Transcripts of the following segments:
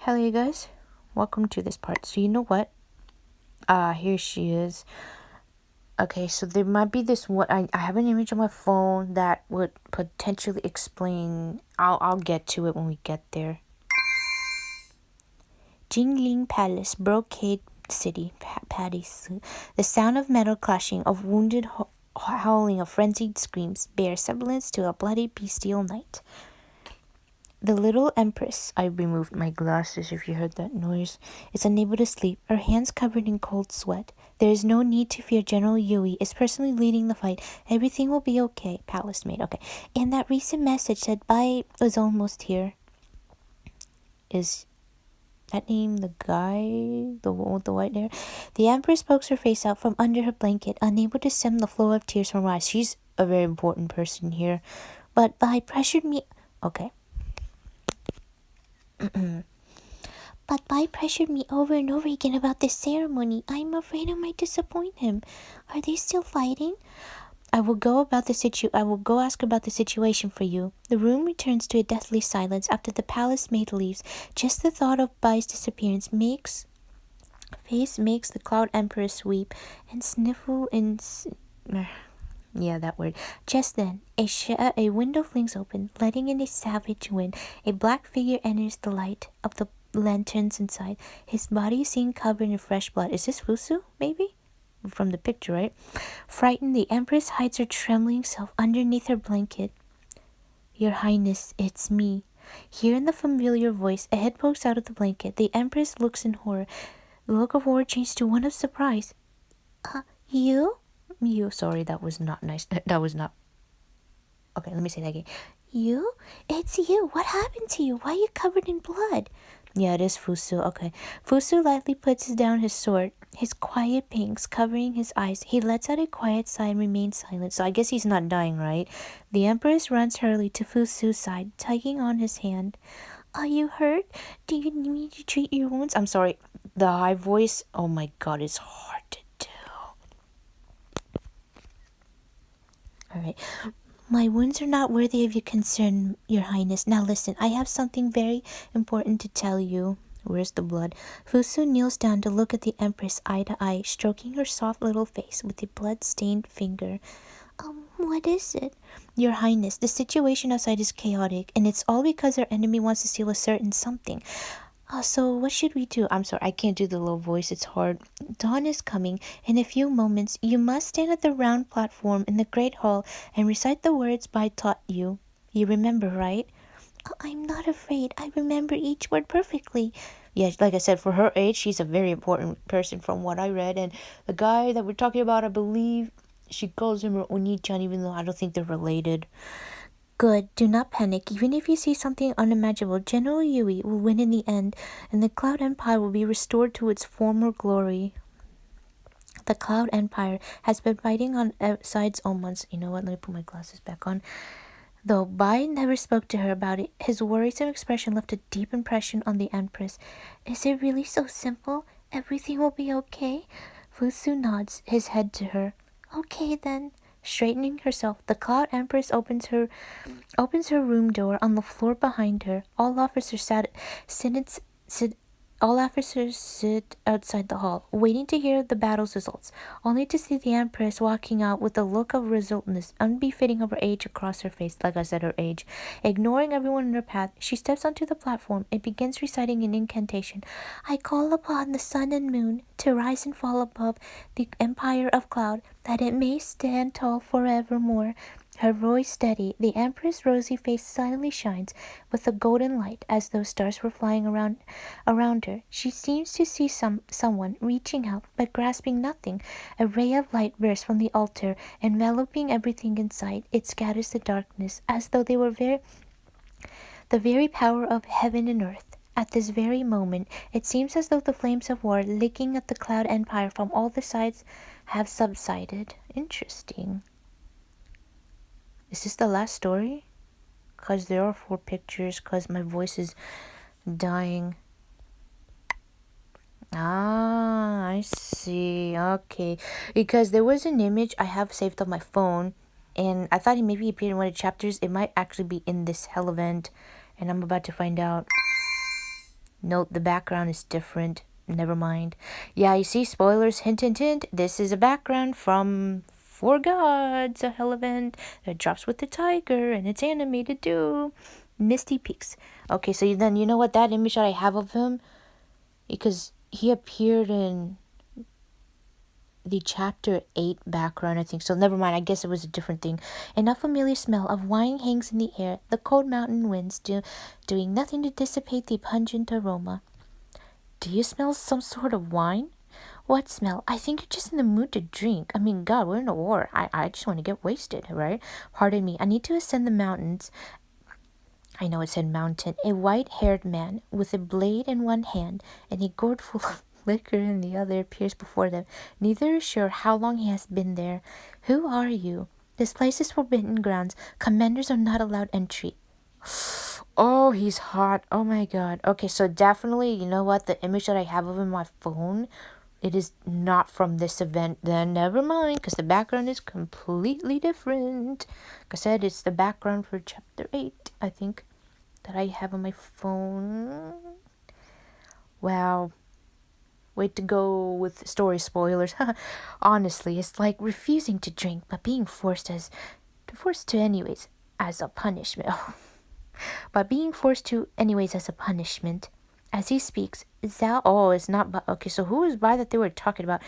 Hello, you guys. Welcome to this part. So you know what? Here she is. Okay, so there might be this one. I have an image on my phone that would potentially explain. I'll get to it when we get there. Jingling Palace, Brocade City, Patty's. The sound of metal clashing, of wounded howling, of frenzied screams, bear semblance to a bloody bestial night. The little empress, I removed my glasses if you heard that noise, is unable to sleep, her hands covered in cold sweat. There is no need to fear. General Yui is personally leading the fight. Everything will be okay. Palace maid, okay. And that recent message said Bai was almost here. Is that name the guy? The one with the white hair? The empress pokes her face out from under her blanket, unable to stem the flow of tears from her eyes. She's a very important person here. But Bai pressured me. Okay. But Bai pressured me over and over again about this ceremony. I'm afraid I might disappoint him. Are they still fighting? I will go ask about the situation for you. The room returns to a deathly silence after the palace maid leaves. Just the thought of Bai's disappearance makes the Cloud Empress weep and sniffle yeah, that word. Just then, a window flings open, letting in a savage wind. A black figure enters the light of the lanterns inside. His body is seen covered in fresh blood. Is this Fusu, maybe? From the picture, right? Frightened, the Empress hides her trembling self underneath her blanket. Your Highness, it's me. Hearing the familiar voice, a head pokes out of the blanket. The Empress looks in horror. The look of horror changed to one of surprise. You? You, sorry, that was not nice. That was not. Okay, let me say that again. You? It's you. What happened to you? Why are you covered in blood? Yeah, it is Fusu. Okay. Fusu lightly puts down his sword, his quiet pinks covering his eyes. He lets out a quiet sigh and remains silent. So I guess he's not dying, right? The Empress runs hurriedly to Fusu's side, tugging on his hand. Are you hurt? Do you need me to treat your wounds? I'm sorry. The high voice, oh my god, it's hard to do. Alright. My wounds are not worthy of your concern, Your Highness. Now listen, I have something very important to tell you. Where's the blood? Fusu kneels down to look at the Empress eye to eye, stroking her soft little face with a blood-stained finger. What is it? Your Highness, the situation outside is chaotic, and it's all because our enemy wants to steal a certain something. So what should we do? I'm sorry, I can't do the low voice. It's hard. Dawn is coming. In a few moments, you must stand at the round platform in the Great Hall and recite the words Bai taught you. You remember, right? I'm not afraid. I remember each word perfectly. Yeah, like I said, for her age, she's a very important person from what I read. And the guy that we're talking about, I believe she calls him her Oni-chan, even though I don't think they're related. Good, do not panic. Even if you see something unimaginable, General Yui will win in the end, and the Cloud Empire will be restored to its former glory. The Cloud Empire has been fighting on sides all months. You know what? Let me put my glasses back on. Though Bai never spoke to her about it, his worrisome expression left a deep impression on the Empress. Is it really so simple? Everything will be okay? Fusu nods his head to her. Okay then. Straightening herself, the Cloud Empress opens her room door on the floor behind her. All officers sit outside the hall, waiting to hear the battle's results, only to see the Empress walking out with a look of resolveness unbefitting of her age across her face. Like I said, her age. Ignoring everyone in her path, she steps onto the platform and begins reciting an incantation. I call upon the sun and moon to rise and fall above the empire of cloud, that it may stand tall forevermore. Her voice steady, the Empress' rosy face suddenly shines with a golden light, as though stars were flying around her. She seems to see someone reaching out, but grasping nothing. A ray of light bursts from the altar, enveloping everything in sight. It scatters the darkness, as though they were the very power of heaven and earth. At this very moment, it seems as though the flames of war licking at the Cloud Empire from all the sides have subsided. Interesting. Is this the last story? Because there are 4 pictures, because my voice is dying. I see. Okay. Because there was an image I have saved on my phone, and I thought it maybe appeared in one of the chapters. It might actually be in this hell event, and I'm about to find out. Note the background is different. Never mind. Yeah, you see, spoilers, hint, hint, hint. This is a background from Four Gods, a hell event that drops with the tiger, and it's animated too. Misty Peaks. Okay, so then you know what that image that I have of him? Because he appeared in the chapter 8 background, I think. So never mind, I guess it was a different thing. An unfamiliar smell of wine hangs in the air, the cold mountain winds doing nothing to dissipate the pungent aroma. Do you smell some sort of wine? What smell? I think you're just in the mood to drink. I mean, God, we're in a war. I just want to get wasted, right? Pardon me. I need to ascend the mountains. I know it said mountain. A white-haired man with a blade in one hand and a gourd full of liquor in the other appears before them. Neither is sure how long he has been there. Who are you? This place is forbidden grounds. Commanders are not allowed entry. Oh, he's hot. Oh my God. Okay, so definitely, you know what? The image that I have of him on my phone, it is not from this event. Then never mind, because the background is completely different. Like I said, it's the background for chapter 8, I think, that I have on my phone. Wow. Way to go with story spoilers. Honestly, it's like refusing to drink, but being forced to anyways as a punishment. But being forced to anyways as a punishment. As he speaks, Zhao. Oh, it's not. Okay, so who is by that they were talking about?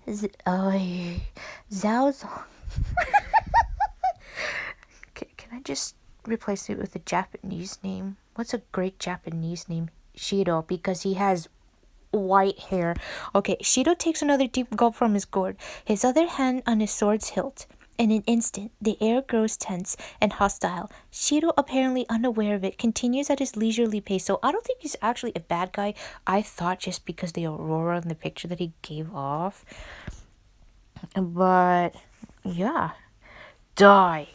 Zhao's. Can I just replace it with a Japanese name? What's a great Japanese name? Shido, because he has white hair. Okay, Shido takes another deep gulp from his gourd, his other hand on his sword's hilt. In an instant, the air grows tense and hostile. Shido, apparently unaware of it, continues at his leisurely pace. So I don't think he's actually a bad guy. I thought just because the aurora in the picture that he gave off. But yeah. Die.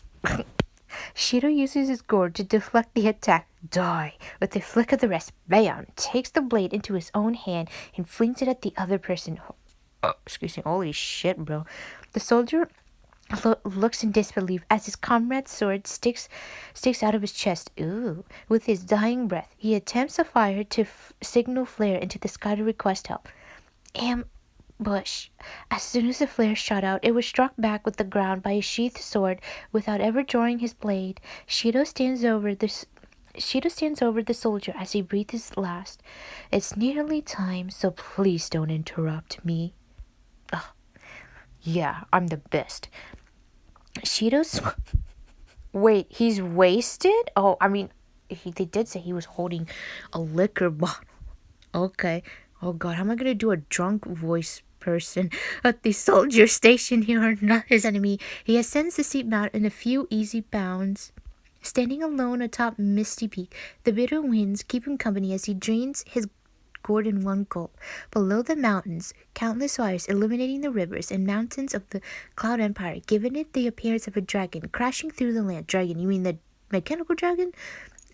Shido uses his gourd to deflect the attack. Die. With a flick of the wrist, bam, takes the blade into his own hand and flings it at the other person. Oh, excuse me. Holy shit, bro. The soldier looks in disbelief as his comrade's sword sticks out of his chest. Ooh. With his dying breath, he attempts a fire to signal flare into the sky to request help. Ambush. As soon as the flare shot out, it was struck back with the ground by a sheathed sword without ever drawing his blade. Shido stands over the soldier as he breathes his last. It's nearly time, so please don't interrupt me. Ugh. Yeah, I'm the best. Shido's... Wait, he's wasted? Oh, I mean, they did say he was holding a liquor bottle. Okay. Oh God, how am I gonna do a drunk voice person? At the soldier station, you are not his enemy. He ascends the steep mountain in a few easy bounds. Standing alone atop Misty Peak, the bitter winds keep him company as he drains his gourd in one gulp. Below the mountains, countless fires illuminating the rivers and mountains of the Cloud Empire, giving it the appearance of a dragon crashing through the land. Dragon, you mean the mechanical dragon?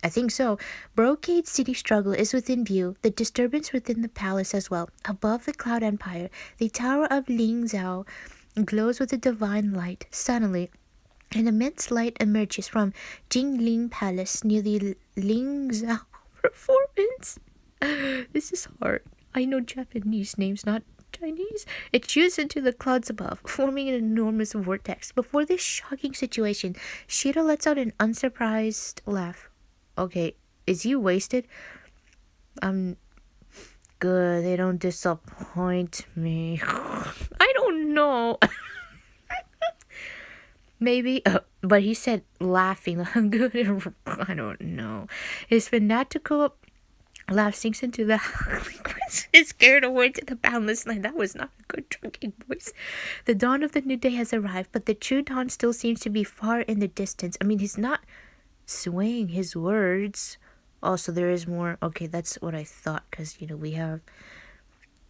I think so. Brocade City struggle is within view, the disturbance within the palace as well. Above the Cloud Empire, the tower of Lingzhou glows with a divine light. Suddenly, an immense light emerges from Jingling Palace near the Lingzhou performance. This is hard. I know Japanese names, not Chinese. It shoots into the clouds above, forming an enormous vortex. Before this shocking situation, Shido lets out an unsurprised laugh. Okay, is he wasted? Good, they don't disappoint me. I don't know. Maybe, but he said laughing. Good, I don't know. His fanatical laugh sinks into the is scared away to the boundless land. That was not a good drinking voice. The dawn of the new day has arrived, but the true dawn still seems to be far in the distance. I mean, he's not swaying his words. Also, there is more. Okay, that's what I thought, because, we have...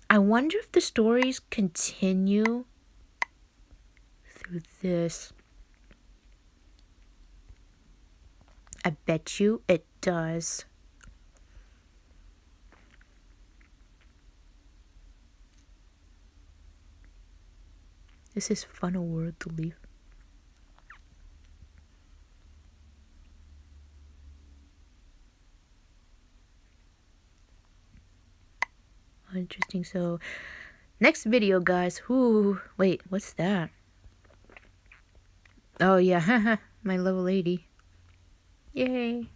I wonder if the stories continue through this. I bet you it does. This is fun a world to leave. interesting. So next video, guys. Who? Wait, what's that? Oh yeah, haha, my level 80. Yay.